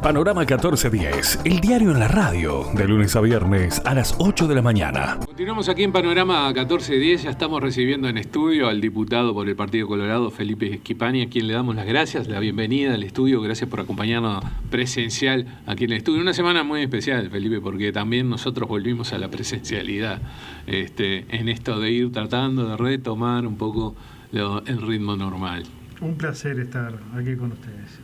Panorama 1410, el diario en la radio, de lunes a viernes a las 8 de la mañana. Continuamos aquí en Panorama 1410, ya estamos recibiendo en estudio al diputado por el Partido Colorado, Felipe Schipani, a quien le damos las gracias, la bienvenida al estudio, gracias por acompañarnos presencial aquí en el estudio. Una semana muy especial, Felipe, porque también nosotros volvimos a la presencialidad, en esto de ir tratando de retomar un poco el ritmo normal. Un placer estar aquí con ustedes.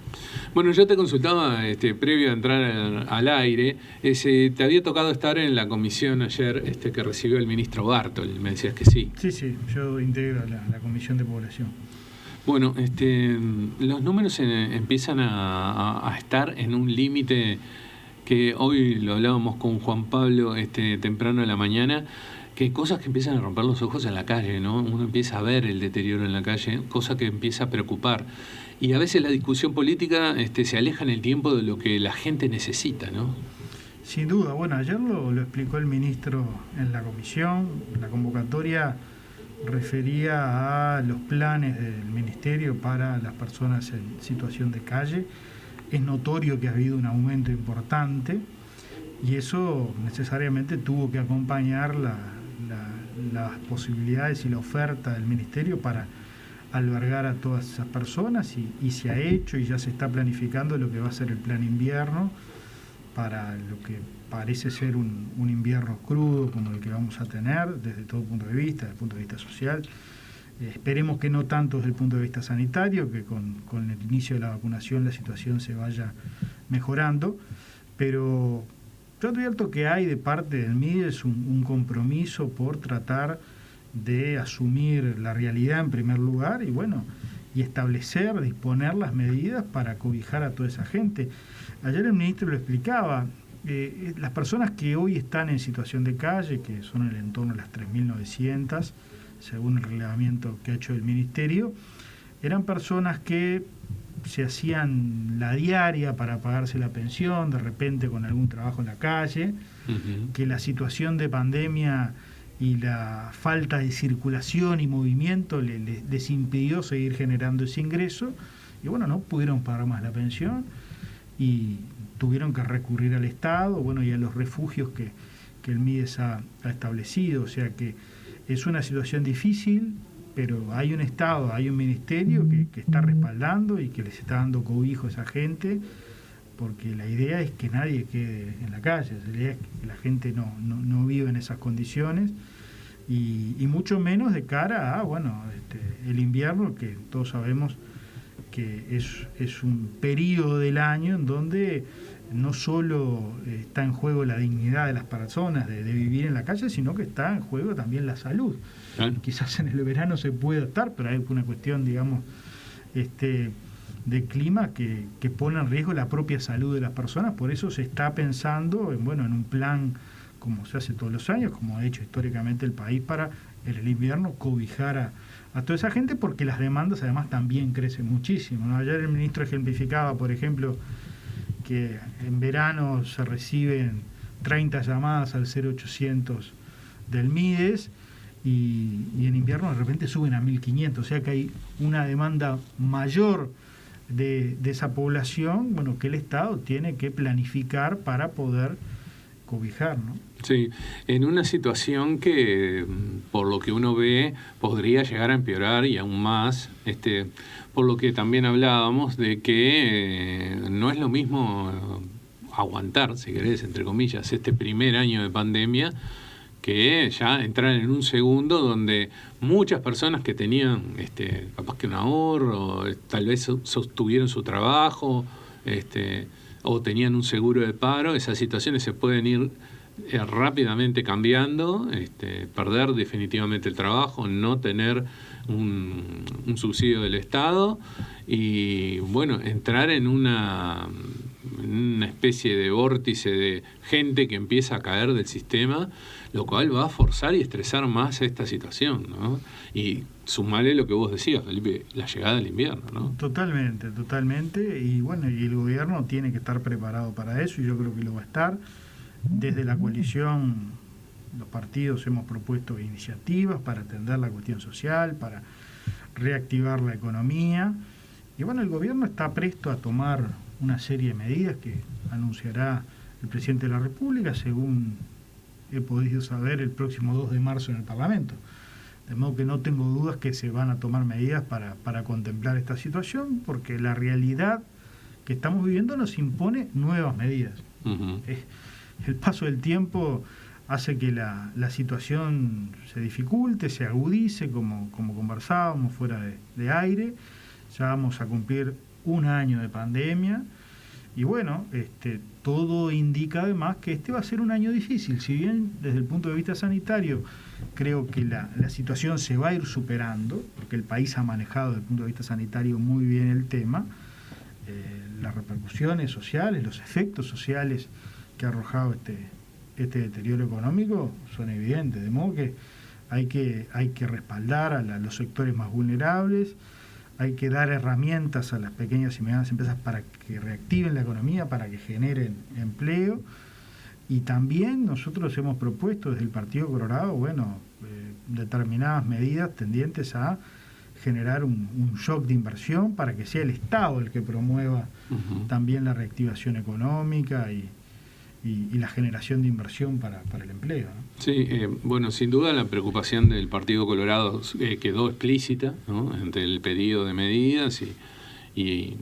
Bueno, yo te consultaba previo a entrar al aire, te había tocado estar en la comisión ayer que recibió el ministro Bartol, me decías que sí. Sí, yo integro la comisión de población. Bueno, los números empiezan a estar en un límite que hoy lo hablábamos con Juan Pablo temprano en la mañana, que hay cosas que empiezan a romper los ojos en la calle, ¿no? Uno empieza a ver el deterioro en la calle, cosa que empieza a preocupar. Y a veces la discusión política se aleja en el tiempo de lo que la gente necesita, ¿no? Sin duda. Bueno, ayer lo explicó el ministro en la comisión. La convocatoria refería a los planes del ministerio para las personas en situación de calle. Es notorio que ha habido un aumento importante y eso necesariamente tuvo que acompañar las posibilidades y la oferta del ministerio para albergar a todas esas personas y se ha hecho y ya se está planificando lo que va a ser el plan invierno para lo que parece ser un invierno crudo como el que vamos a tener desde todo punto de vista, desde el punto de vista social. Esperemos que no tanto desde el punto de vista sanitario, que con el inicio de la vacunación la situación se vaya mejorando, pero yo advierto que hay de parte del MIDES un compromiso por tratar de asumir la realidad en primer lugar y establecer, disponer las medidas para cobijar a toda esa gente. Ayer el ministro lo explicaba, las personas que hoy están en situación de calle, que son en el entorno de las 3.900, según el reglamento que ha hecho el ministerio, eran personas que se hacían la diaria para pagarse la pensión, de repente con algún trabajo en la calle, que la situación de pandemia y la falta de circulación y movimiento les impidió seguir generando ese ingreso, y no pudieron pagar más la pensión y tuvieron que recurrir al Estado, y a los refugios que el MIDES ha establecido. O sea que es una situación difícil, pero hay un Estado, hay un ministerio que está respaldando y que les está dando cobijo a esa gente, porque la idea es que nadie quede en la calle, la idea es que la gente no vive en esas condiciones, y mucho menos de cara a el invierno, que todos sabemos que es un periodo del año en donde no solo está en juego la dignidad de las personas de vivir en la calle, sino que está en juego también la salud. Quizás en el verano se pueda estar, pero hay una cuestión, de clima que pone en riesgo la propia salud de las personas. Por eso se está pensando en un plan, como se hace todos los años, como ha hecho históricamente el país, para en el invierno cobijar a toda esa gente, porque las demandas además también crecen muchísimo, ¿no? Ayer el ministro ejemplificaba, por ejemplo, que en verano se reciben 30 llamadas al 0800 del MIDES y en invierno de repente suben a 1.500, o sea que hay una demanda mayor de esa población, que el Estado tiene que planificar para poder cobijar, ¿no? Sí, en una situación que, por lo que uno ve, podría llegar a empeorar y aún más, por lo que también hablábamos de que no es lo mismo aguantar, si querés, entre comillas, este primer año de pandemia, que ya entrar en un segundo donde muchas personas que tenían capaz que un ahorro, tal vez sostuvieron su trabajo, o tenían un seguro de paro, esas situaciones se pueden ir rápidamente cambiando, perder definitivamente el trabajo, no tener un subsidio del Estado y entrar en una especie de vórtice de gente que empieza a caer del sistema, lo cual va a forzar y estresar más esta situación, ¿no? Y sumarle lo que vos decías, Felipe, la llegada del invierno, ¿no? Totalmente. Y y el gobierno tiene que estar preparado para eso, y yo creo que lo va a estar. Desde la coalición, los partidos hemos propuesto iniciativas para atender la cuestión social, para reactivar la economía, y el gobierno está presto a tomar una serie de medidas que anunciará el presidente de la República, según he podido saber, el próximo 2 de marzo en el Parlamento. De modo que no tengo dudas que se van a tomar medidas para contemplar esta situación, porque la realidad que estamos viviendo nos impone nuevas medidas. Uh-huh. El paso del tiempo hace que la situación se dificulte, se agudice, como conversábamos fuera de aire. Ya vamos a cumplir un año de pandemia y bueno, todo indica además que este va a ser un año difícil. Si bien desde el punto de vista sanitario creo que la situación se va a ir superando, porque el país ha manejado desde el punto de vista sanitario muy bien el tema, las repercusiones sociales, los efectos sociales que ha arrojado este deterioro económico son evidentes, de modo que hay que respaldar a los sectores más vulnerables, hay que dar herramientas a las pequeñas y medianas empresas para que reactiven la economía, para que generen empleo, y también nosotros hemos propuesto desde el Partido Colorado, determinadas medidas tendientes a generar un shock de inversión para que sea el Estado el que promueva uh-huh. también la reactivación económica y la generación de inversión para el empleo, ¿no? Sí, sin duda la preocupación del Partido Colorado quedó explícita, ¿no?, entre el pedido de medidas y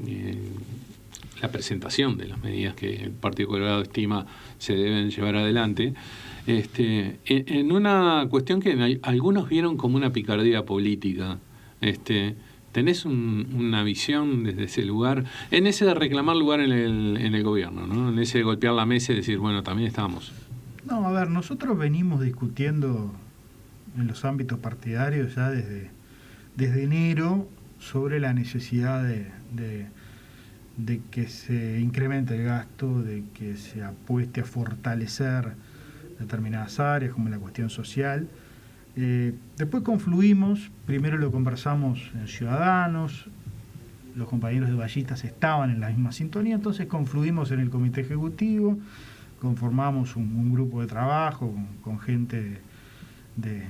la presentación de las medidas que el Partido Colorado estima se deben llevar adelante, en una cuestión que algunos vieron como una picardía política. ¿Tenés una visión desde ese lugar, en ese de reclamar lugar en el gobierno, ¿no?, en ese de golpear la mesa y decir, bueno, también estamos? No, a ver, nosotros venimos discutiendo en los ámbitos partidarios ya desde enero sobre la necesidad de que se incremente el gasto, de que se apueste a fortalecer determinadas áreas como la cuestión social. Después confluimos, primero lo conversamos en Ciudadanos, los compañeros de Ballistas estaban en la misma sintonía, entonces confluimos en el comité ejecutivo, conformamos un grupo de trabajo con gente de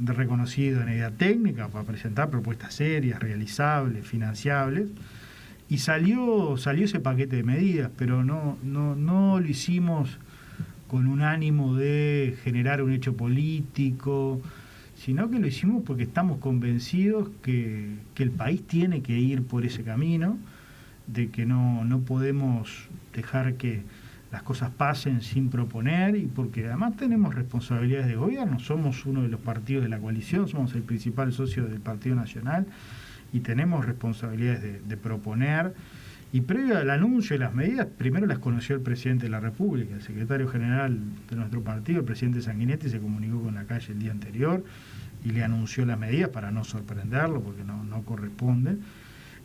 reconocido en idea técnica para presentar propuestas serias, realizables, financiables, y salió ese paquete de medidas, pero no lo hicimos con un ánimo de generar un hecho político, sino que lo hicimos porque estamos convencidos que el país tiene que ir por ese camino, de que no podemos dejar que las cosas pasen sin proponer, y porque además tenemos responsabilidades de gobierno, somos uno de los partidos de la coalición, somos el principal socio del Partido Nacional y tenemos responsabilidades de proponer. Y previo al anuncio de las medidas, primero las conoció el presidente de la República, el secretario general de nuestro partido, el presidente Sanguinetti, se comunicó con la calle el día anterior y le anunció las medidas para no sorprenderlo, porque no corresponde.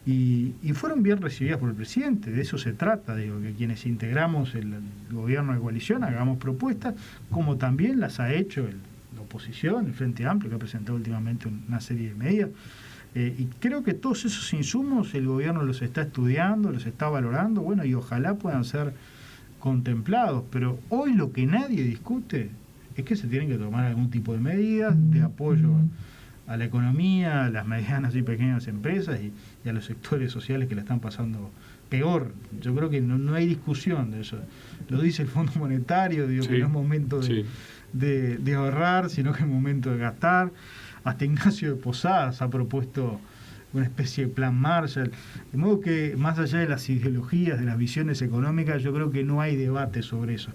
Y fueron bien recibidas por el presidente, de eso se trata, digo, que quienes integramos el gobierno de coalición hagamos propuestas, como también las ha hecho la oposición, el Frente Amplio, que ha presentado últimamente una serie de medidas. Y creo que todos esos insumos el gobierno los está estudiando, los está valorando, y ojalá puedan ser contemplados, pero hoy lo que nadie discute es que se tienen que tomar algún tipo de medidas de apoyo a la economía, a las medianas y pequeñas empresas y a los sectores sociales que la están pasando peor. Yo creo que no hay discusión de eso. Lo dice el Fondo Monetario, digo, sí, que no es momento de ahorrar, sino que es momento de gastar. Hasta Ignacio de Posadas ha propuesto una especie de plan Marshall. De modo que, más allá de las ideologías, de las visiones económicas, yo creo que no hay debate sobre eso.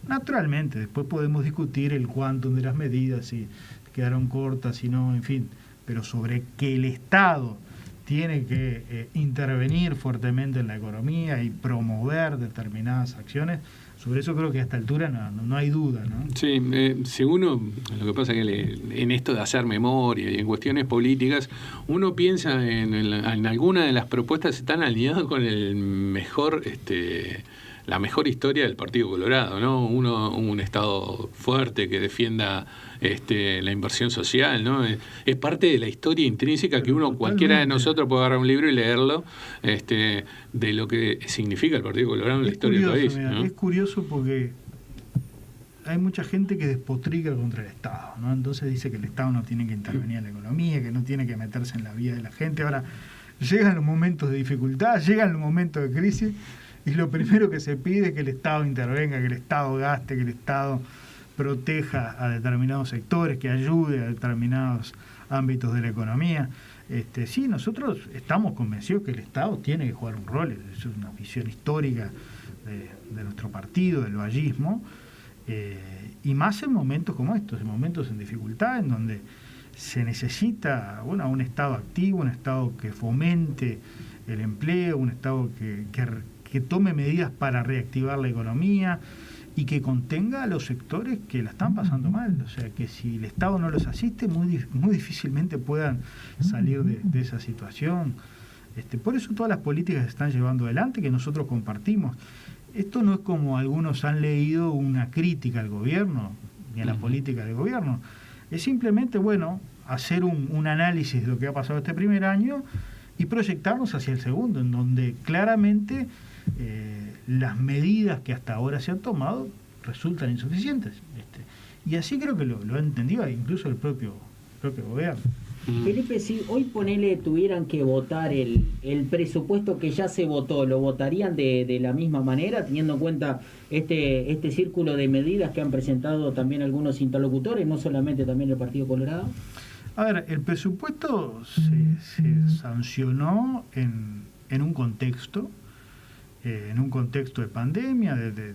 Naturalmente, después podemos discutir el quantum de las medidas, si quedaron cortas, si no, en fin. Pero sobre que el Estado tiene que intervenir fuertemente en la economía y promover determinadas acciones, sobre eso creo que a esta altura no hay duda, ¿no? Sí, si uno, lo que pasa es que en esto de hacer memoria y en cuestiones políticas, uno piensa en alguna de las propuestas que están alineadas con la mejor historia del Partido Colorado, ¿no? Un Estado fuerte que defienda la inversión social, ¿no? Es parte de la historia intrínseca que cualquiera de nosotros puede agarrar un libro y leerlo, de lo que significa el Partido Colorado en la historia del país, ¿no? Es curioso porque hay mucha gente que despotrica contra el Estado, ¿no? Entonces dice que el Estado no tiene que intervenir en la economía, que no tiene que meterse en la vida de la gente. Ahora, llegan los momentos de dificultad, llegan los momentos de crisis, y lo primero que se pide es que el Estado intervenga, que el Estado gaste, que el Estado proteja a determinados sectores, que ayude a determinados ámbitos de la economía. Sí, nosotros estamos convencidos que el Estado tiene que jugar un rol, es una visión histórica de nuestro partido, del vallismo, y más en momentos como estos, en momentos en dificultad, en donde se necesita un Estado activo, un Estado que fomente el empleo, un Estado que tome medidas para reactivar la economía y que contenga a los sectores que la están pasando mal. O sea, que si el Estado no los asiste, muy difícilmente puedan salir de esa situación. Por eso todas las políticas se están llevando adelante, que nosotros compartimos. Esto no es como algunos han leído una crítica al gobierno, ni a la política del gobierno. Es simplemente, hacer un análisis de lo que ha pasado este primer año y proyectarnos hacia el segundo, en donde claramente las medidas que hasta ahora se han tomado resultan insuficientes. Y así creo que lo ha entendido incluso el propio gobierno. Felipe, si hoy tuvieran que votar el presupuesto que ya se votó, ¿lo votarían de la misma manera, teniendo en cuenta este círculo de medidas que han presentado también algunos interlocutores, no solamente también el Partido Colorado? A ver, el presupuesto se sancionó en un contexto de pandemia, de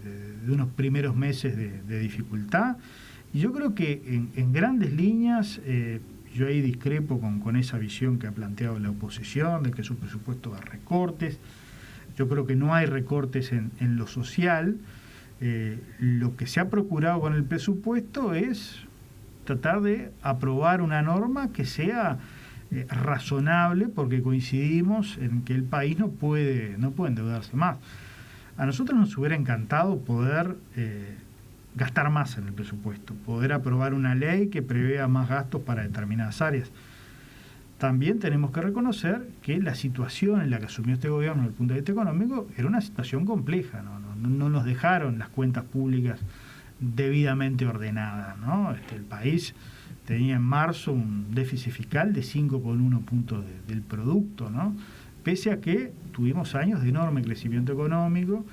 unos primeros meses de dificultad, y yo creo que en grandes líneas, yo ahí discrepo con esa visión que ha planteado la oposición, de que es un presupuesto de recortes. Yo creo que no hay recortes en lo social. Lo que se ha procurado con el presupuesto es tratar de aprobar una norma que sea razonable, porque coincidimos en que el país no puede endeudarse más. A nosotros nos hubiera encantado poder gastar más en el presupuesto, poder aprobar una ley que prevea más gastos para determinadas áreas. También tenemos que reconocer que la situación en la que asumió este gobierno desde el punto de vista económico era una situación compleja, no nos dejaron las cuentas públicas debidamente ordenadas, ¿no? El país tenía en marzo un déficit fiscal de 5,1 puntos del producto, ¿no? Pese a que tuvimos años de enorme crecimiento económico.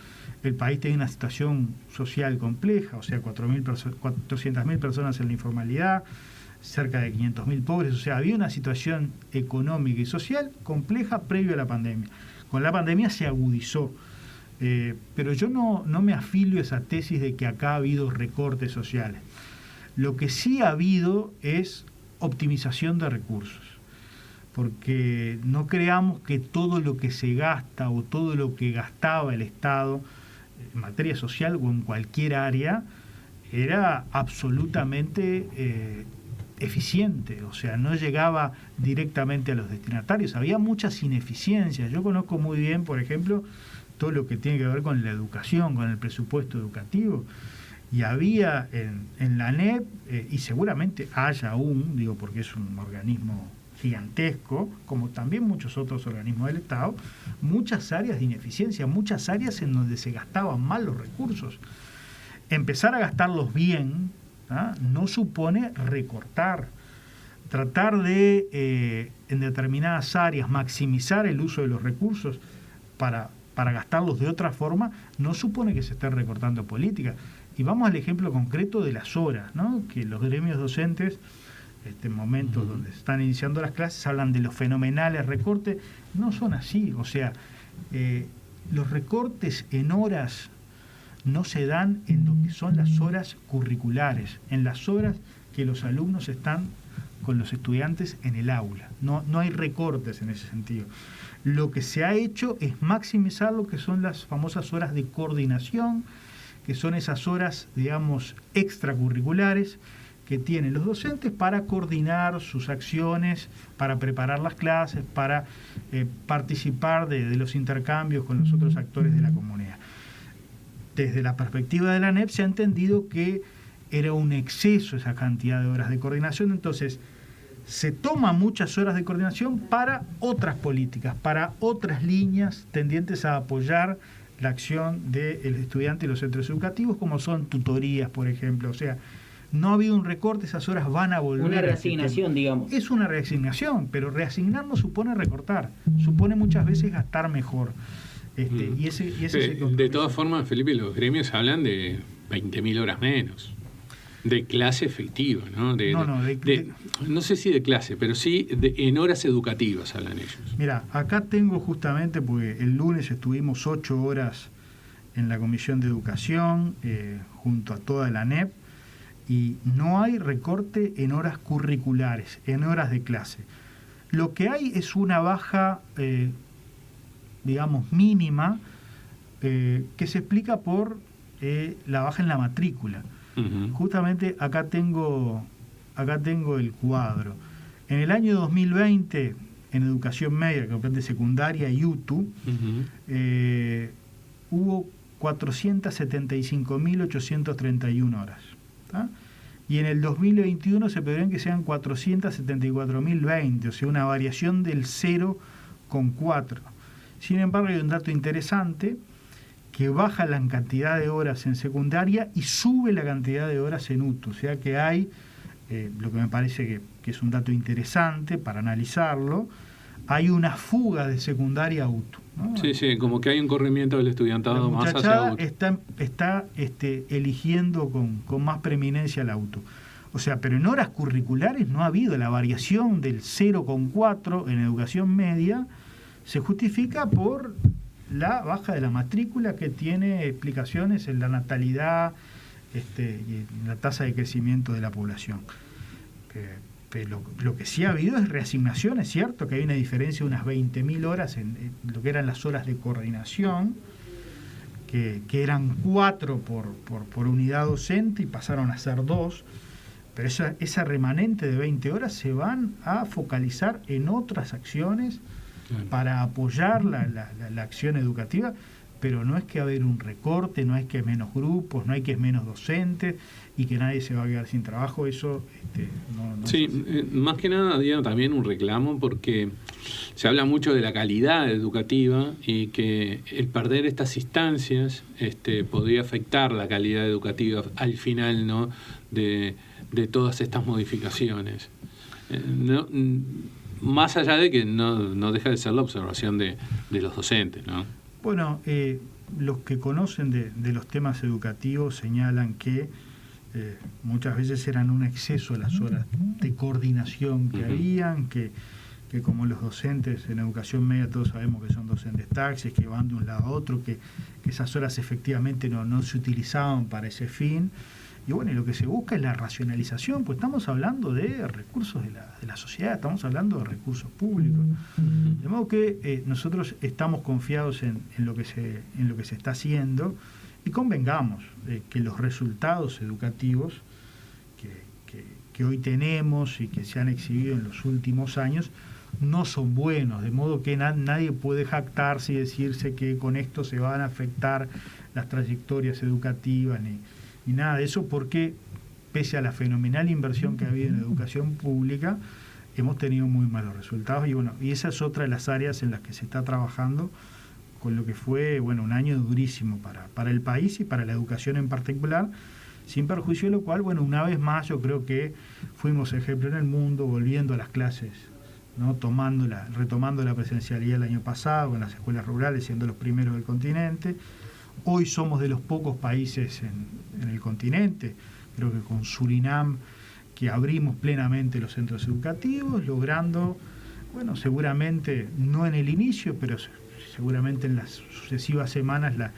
El país tenía una situación social compleja, o sea, 400.000 personas en la informalidad, cerca de 500.000 pobres, o sea, había una situación económica y social compleja previo a la pandemia. Con la pandemia se agudizó, pero yo no me afilio a esa tesis de que acá ha habido recortes sociales. Lo que sí ha habido es optimización de recursos, porque no creamos que todo lo que se gasta o todo lo que gastaba el Estado en materia social o en cualquier área era absolutamente eficiente, o sea, no llegaba directamente a los destinatarios, había muchas ineficiencias. Yo conozco muy bien, por ejemplo, todo lo que tiene que ver con la educación, con el presupuesto educativo, y había en la ANEP, y seguramente haya aún, digo porque es un organismo gigantesco, como también muchos otros organismos del Estado, muchas áreas de ineficiencia, muchas áreas en donde se gastaban mal los recursos. Empezar a gastarlos bien no supone recortar. Tratar de, en determinadas áreas, maximizar el uso de los recursos para gastarlos de otra forma, no supone que se esté recortando política. Y vamos al ejemplo concreto de las horas, ¿no? Que los gremios docentes, momentos donde se están iniciando las clases, hablan de los fenomenales recortes. No son así, o sea, los recortes en horas no se dan en lo que son las horas curriculares, en las horas que los alumnos están con los estudiantes en el aula. No hay recortes en ese sentido. Lo que se ha hecho es maximizar lo que son las famosas horas de coordinación, que son esas horas, digamos, extracurriculares que tienen los docentes para coordinar sus acciones, para preparar las clases, para participar de los intercambios con los otros actores de la comunidad. Desde la perspectiva de la ANEP se ha entendido que era un exceso esa cantidad de horas de coordinación, entonces se toman muchas horas de coordinación para otras políticas, para otras líneas tendientes a apoyar la acción del estudiante y los centros educativos, como son tutorías, por ejemplo. O sea, no ha habido un recorte, esas horas van a volver. Una reasignación, digamos. Es una reasignación, pero reasignar no supone recortar, supone muchas veces gastar mejor. Y ese es el compromiso. De todas formas, Felipe, los gremios hablan de 20.000 horas menos de clase efectiva, ¿no? No sé si de clase, pero sí en horas educativas hablan ellos. Mira, acá tengo justamente, porque el lunes estuvimos 8 horas en la Comisión de Educación, junto a toda la ANEP, y no hay recorte en horas curriculares, en horas de clase. Lo que hay es una baja, digamos, mínima, que se explica por la baja en la matrícula. Uh-huh. Justamente acá tengo el cuadro. En el año 2020, en educación media, que comprende secundaria y UTU, uh-huh, hubo 475.831 horas. ¿Tá? Y en el 2021 se prevén que sean 474.020, o sea, una variación del 0,4. Sin embargo, hay un dato interesante, que baja la cantidad de horas en secundaria y sube la cantidad de horas en UTU. O sea que hay, lo que me parece que es un dato interesante para analizarlo, hay una fuga de secundaria a UTU, ¿no? Sí, como que hay un corrimiento del estudiantado más hacia UTU. Está eligiendo con más preeminencia la UTU. O sea, pero en horas curriculares no ha habido la variación del 0,4 en educación media, se justifica por la baja de la matrícula, que tiene explicaciones en la natalidad y en la tasa de crecimiento de la población. Pero lo que sí ha habido es reasignación. Es cierto que hay una diferencia de unas 20.000 horas en lo que eran las horas de coordinación, que eran 4 por unidad docente y pasaron a ser 2, pero esa remanente de 20 horas se van a focalizar en otras acciones para apoyar la acción educativa, pero no es que haber un recorte, no es que menos grupos, no hay que menos docentes y que nadie se va a quedar sin trabajo. Eso no sí, más que nada había también un reclamo, porque se habla mucho de la calidad educativa y que el perder estas instancias podría afectar la calidad educativa al final, ¿no?, de todas estas modificaciones. Más allá de que no deja de ser la observación de los docentes, ¿no? Bueno, los que conocen de los temas educativos señalan que muchas veces eran un exceso las horas de coordinación que habían, que como los docentes en educación media todos sabemos que son docentes taxis, que van de un lado a otro, que esas horas efectivamente no se utilizaban para ese fin. Y bueno, y lo que se busca es la racionalización, pues estamos hablando de recursos de la sociedad, estamos hablando de recursos públicos. De modo que nosotros estamos confiados en lo que se está haciendo, y convengamos que los resultados educativos que hoy tenemos y que se han exhibido en los últimos años no son buenos, de modo que nadie puede jactarse y decirse que con esto se van a afectar las trayectorias educativas ni nada de eso, porque pese a la fenomenal inversión que ha habido en educación pública, hemos tenido muy malos resultados. Y esa es otra de las áreas en las que se está trabajando, con lo que fue un año durísimo para el país y para la educación en particular, sin perjuicio de lo cual, una vez más yo creo que fuimos ejemplo en el mundo, volviendo a las clases, ¿no?, retomando la presencialidad el año pasado en las escuelas rurales, siendo los primeros del continente. Hoy somos de los pocos países en el continente, creo que con Surinam, que abrimos plenamente los centros educativos, logrando, seguramente no en el inicio, pero seguramente en las sucesivas semanas la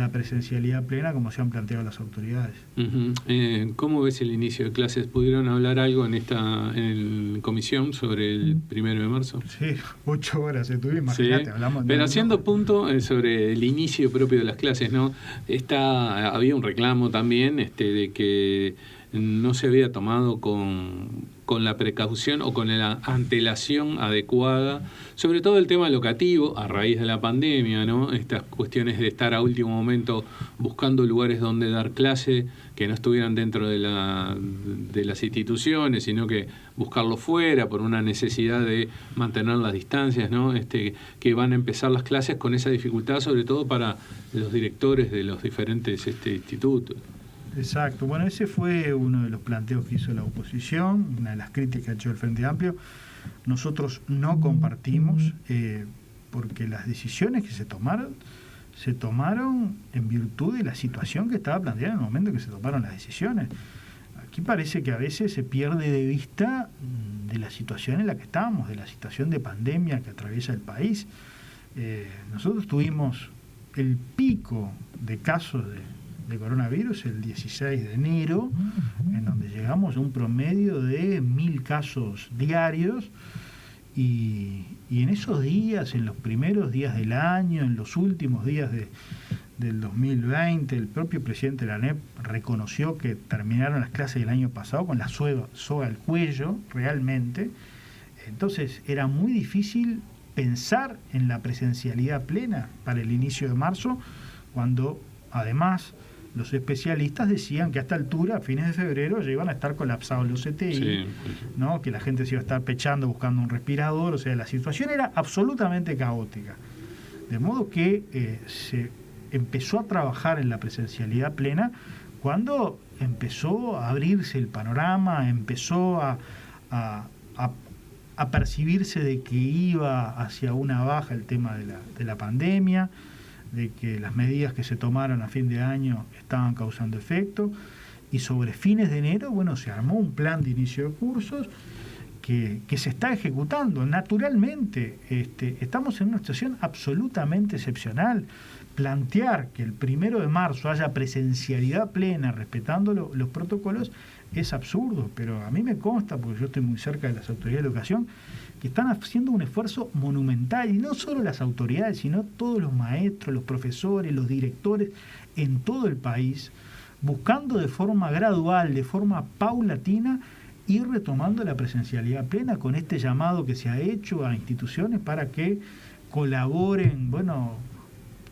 presencialidad plena, como se han planteado las autoridades. Uh-huh. ¿Cómo ves el inicio de clases? ¿Pudieron hablar algo en comisión sobre el 1 de marzo? Sí, 8 horas estuvimos, imagínate, hablamos. Pero haciendo punto sobre el inicio propio de las clases, ¿no? Había un reclamo también de que no se había tomado con la precaución o con la antelación adecuada, sobre todo el tema locativo a raíz de la pandemia, ¿no? Estas cuestiones de estar a último momento buscando lugares donde dar clase que no estuvieran dentro de las instituciones, sino que buscarlo fuera por una necesidad de mantener las distancias, ¿no? Que van a empezar las clases con esa dificultad, sobre todo para los directores de los diferentes institutos. Exacto. Bueno, ese fue uno de los planteos que hizo la oposición, una de las críticas que ha hecho el Frente Amplio. Nosotros no compartimos, porque las decisiones que se tomaron se tomaron en virtud de la situación que estaba planteada en el momento que se tomaron las decisiones. Aquí parece que a veces se pierde de vista de la situación en la que estamos, de la situación de pandemia que atraviesa el país. Nosotros tuvimos el pico de casos de coronavirus el 16 de enero, en donde llegamos a un promedio de 1.000 casos diarios, y en esos días, en los primeros días del año, en los últimos días del 2020, el propio presidente de la ANEP reconoció que terminaron las clases del año pasado con la soga al cuello, realmente. Entonces era muy difícil pensar en la presencialidad plena para el inicio de marzo, cuando además los especialistas decían que a esta altura, a fines de febrero, ya iban a estar colapsados los CTI, sí, ¿no? Que la gente se iba a estar pechando buscando un respirador. O sea, la situación era absolutamente caótica. De modo que se empezó a trabajar en la presencialidad plena cuando empezó a abrirse el panorama, empezó a percibirse de que iba hacia una baja el tema de la pandemia, de que las medidas que se tomaron a fin de año estaban causando efecto, y sobre fines de enero, bueno, se armó un plan de inicio de cursos que se está ejecutando. Naturalmente, estamos en una situación absolutamente excepcional. Plantear que el 1 de marzo haya presencialidad plena respetando los protocolos es absurdo, pero a mí me consta, porque yo estoy muy cerca de las autoridades de educación, que están haciendo un esfuerzo monumental, y no solo las autoridades, sino todos los maestros, los profesores, los directores en todo el país, buscando de forma gradual, de forma paulatina, ir retomando la presencialidad plena, con este llamado que se ha hecho a instituciones para que colaboren, bueno,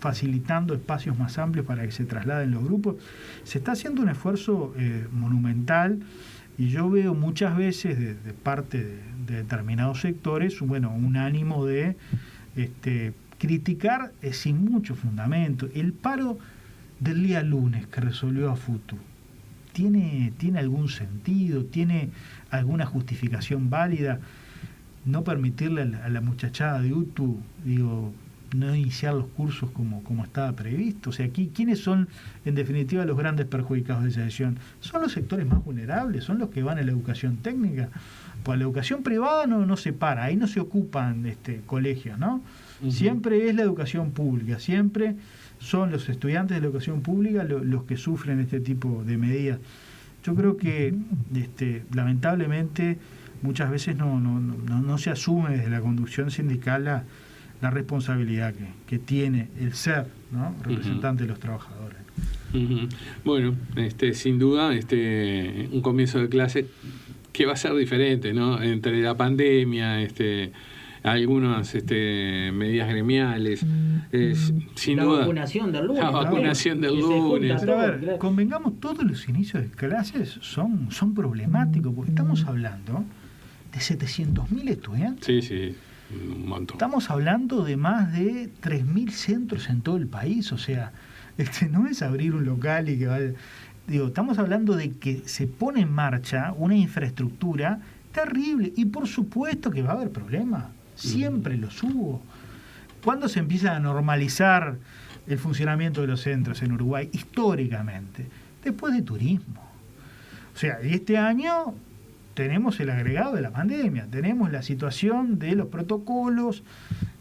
facilitando espacios más amplios para que se trasladen los grupos. Se está haciendo un esfuerzo monumental, y yo veo muchas veces de parte de determinados sectores, bueno, un ánimo de criticar sin mucho fundamento. El paro del día lunes que resolvió a Futu, ¿tiene algún sentido? ¿Tiene alguna justificación válida? No permitirle a la muchachada de UTU, no iniciar los cursos como estaba previsto. O sea, aquí, ¿quiénes son en definitiva los grandes perjudicados de esa decisión? Son los sectores más vulnerables, son los que van a la educación técnica. Pues la educación privada no se para, ahí no se ocupan colegios, ¿no? Uh-huh. Siempre es la educación pública, siempre son los estudiantes de la educación pública los que sufren este tipo de medidas. Yo creo que lamentablemente muchas veces no se asume desde la conducción sindical la responsabilidad que tiene el ser, ¿no?, representante, uh-huh, de los trabajadores. Uh-huh. Bueno, sin duda, un comienzo de clase que va a ser diferente, ¿no? Entre la pandemia, algunas medidas gremiales, sin duda. La vacunación del lunes. La vacunación del lunes. Pero a ver, convengamos, todos los inicios de clases son problemáticos, porque estamos hablando de 700.000 estudiantes. Sí, sí. Un montón. Estamos hablando de más de 3.000 centros en todo el país. O sea, no es abrir un local y que va... estamos hablando de que se pone en marcha una infraestructura terrible, y por supuesto que va a haber problemas, siempre los hubo. ¿Cuándo se empieza a normalizar el funcionamiento de los centros en Uruguay? Históricamente, después de turismo. O sea, y este año tenemos el agregado de la pandemia, tenemos la situación de los protocolos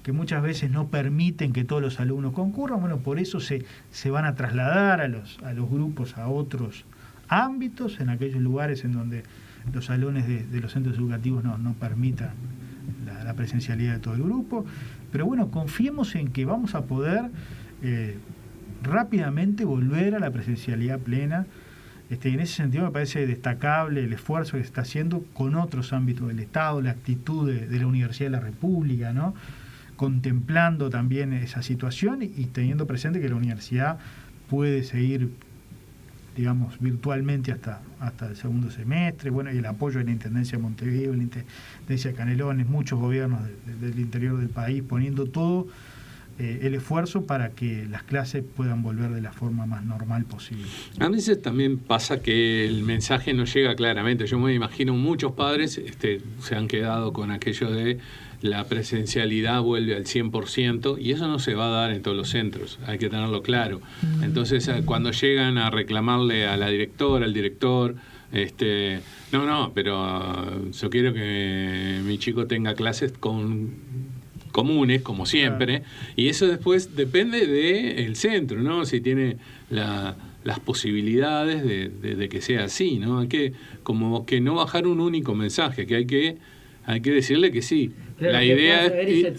que muchas veces no permiten que todos los alumnos concurran. Bueno, por eso se van a trasladar a los grupos a otros ámbitos, en aquellos lugares en donde los salones de los centros educativos no permitan la presencialidad de todo el grupo. Pero bueno, confiemos en que vamos a poder rápidamente volver a la presencialidad plena. En ese sentido me parece destacable el esfuerzo que se está haciendo con otros ámbitos del Estado, la actitud de la Universidad de la República, ¿no?, contemplando también esa situación y teniendo presente que la universidad puede seguir, digamos, virtualmente hasta el segundo semestre. Bueno, y el apoyo de la Intendencia de Montevideo, la Intendencia de Canelones, muchos gobiernos del interior del país, poniendo todo el esfuerzo para que las clases puedan volver de la forma más normal posible. A veces también pasa que el mensaje no llega claramente. Yo me imagino muchos padres se han quedado con aquello de la presencialidad vuelve al 100%, y eso no se va a dar en todos los centros, hay que tenerlo claro. Entonces, cuando llegan a reclamarle a la directora, al director, no, pero yo quiero que mi chico tenga clases comunes, como siempre, y eso después depende del centro, ¿no? Si tiene las posibilidades de que sea así, ¿no? Hay que como que no bajar un único mensaje, que hay que decirle que sí. Claro, la idea es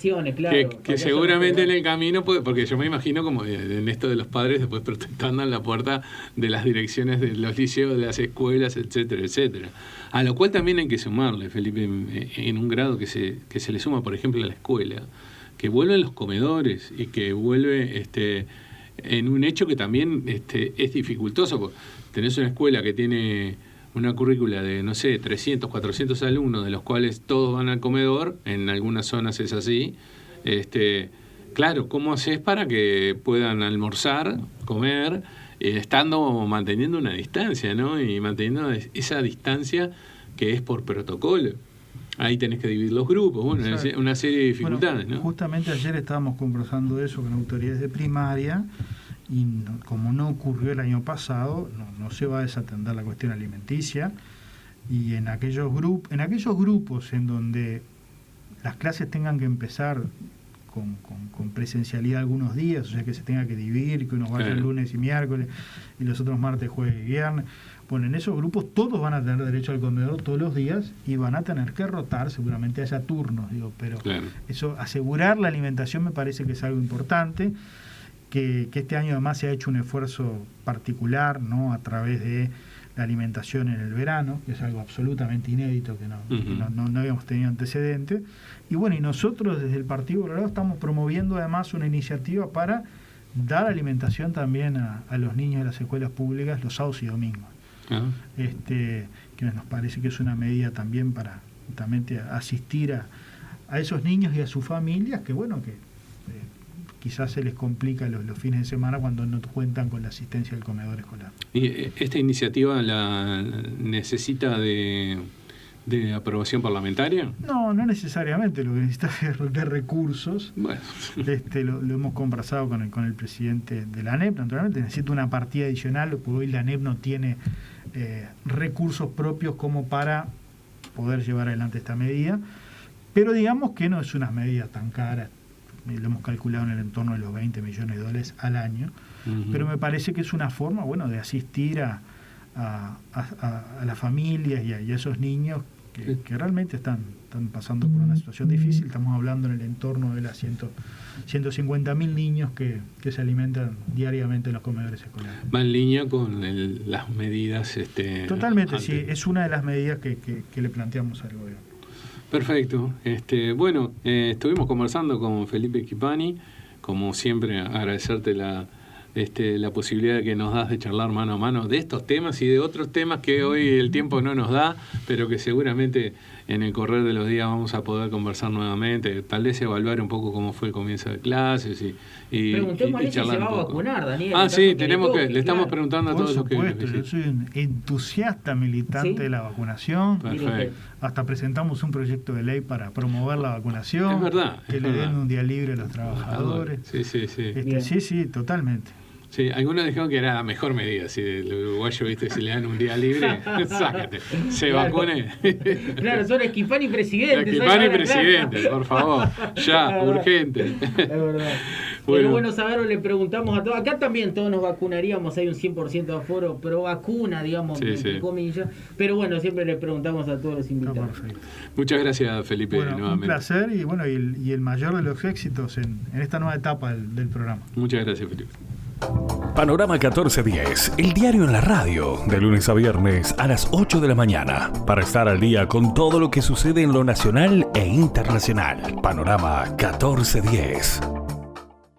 que seguramente en el camino porque yo me imagino como en esto de los padres después protestando en la puerta de las direcciones de los liceos, de las escuelas, etcétera, etcétera. A lo cual también hay que sumarle, Felipe, en un grado que se le suma, por ejemplo, a la escuela, que vuelven los comedores y que vuelve en un hecho que también es dificultoso, porque tenés una escuela que tiene una currícula de, 300, 400 alumnos, de los cuales todos van al comedor, en algunas zonas es así. Claro, ¿cómo haces para que puedan almorzar, comer, manteniendo una distancia, ¿no? Y manteniendo esa distancia que es por protocolo. Ahí tenés que dividir los grupos, una serie de dificultades, ¿no? Justamente ayer estábamos conversando eso con autoridades de primaria, y como no ocurrió el año pasado, no se va a desatender la cuestión alimenticia, y en aquellos grupos en donde las clases tengan que empezar con presencialidad algunos días, o sea que se tenga que dividir, que unos vayan lunes y miércoles y los otros martes, jueves y viernes, bueno, en esos grupos todos van a tener derecho al comedor todos los días y van a tener que rotar, seguramente haya turnos, pero eso, asegurar la alimentación me parece que es algo importante. Que este año además se ha hecho un esfuerzo particular, ¿no?, a través de la alimentación en el verano, que es algo absolutamente inédito, que no habíamos tenido antecedentes. Y bueno, y nosotros desde el Partido Colorado estamos promoviendo además una iniciativa para dar alimentación también a los niños de las escuelas públicas los sábados y domingos. Que nos parece que es una medida también para asistir a esos niños y a sus familias, que quizás se les complica los fines de semana cuando no cuentan con la asistencia del comedor escolar. ¿Y esta iniciativa la necesita de aprobación parlamentaria? No necesariamente, lo que necesita es de recursos. Bueno. Lo hemos conversado con el presidente de la ANEP, naturalmente necesita una partida adicional, porque hoy la ANEP no tiene recursos propios como para poder llevar adelante esta medida, pero digamos que no es una medida tan cara. Lo hemos calculado en el entorno de los $20 millones al año, pero me parece que es una forma, de asistir a las familias y a esos niños que realmente están pasando por una situación difícil. Estamos hablando en el entorno de las 150.000 niños que se alimentan diariamente en los comedores escolares. Va en línea con las medidas. Totalmente, sí, es una de las medidas que le planteamos al gobierno. Perfecto. Estuvimos conversando con Felipe Schipani. Como siempre, agradecerte la posibilidad que nos das de charlar mano a mano de estos temas y de otros temas que hoy el tiempo no nos da, pero que seguramente en el correr de los días vamos a poder conversar nuevamente, tal vez evaluar un poco cómo fue el comienzo de clases y preguntémosle si se charlar va un a poco. vacunar, Daniel. Le estamos preguntando a todos los que... Yo soy un entusiasta militante de la vacunación. Perfecto. Hasta presentamos un proyecto de ley para promover la vacunación. Es verdad. Que le den un día libre a los trabajadores. Sí, totalmente. Sí, algunos dijeron que era la mejor medida. Si el uruguayo, si le dan un día libre, sácate, se vacune. Claro, son Schipani presidente. Schipani presidente, claro. Por favor, ya, urgente. Es verdad. Pero bueno saberlo, le preguntamos a todos. Acá también todos nos vacunaríamos, hay un 100% de aforo, pero vacuna, digamos, entre comillas. Pero bueno, siempre le preguntamos a todos los invitados. Muchas gracias, Felipe, nuevamente. Un placer y el mayor de los éxitos en esta nueva etapa del programa. Muchas gracias, Felipe. Panorama 1410, el diario en la radio, de lunes a viernes a las 8 de la mañana, para estar al día con todo lo que sucede en lo nacional e internacional. Panorama 1410.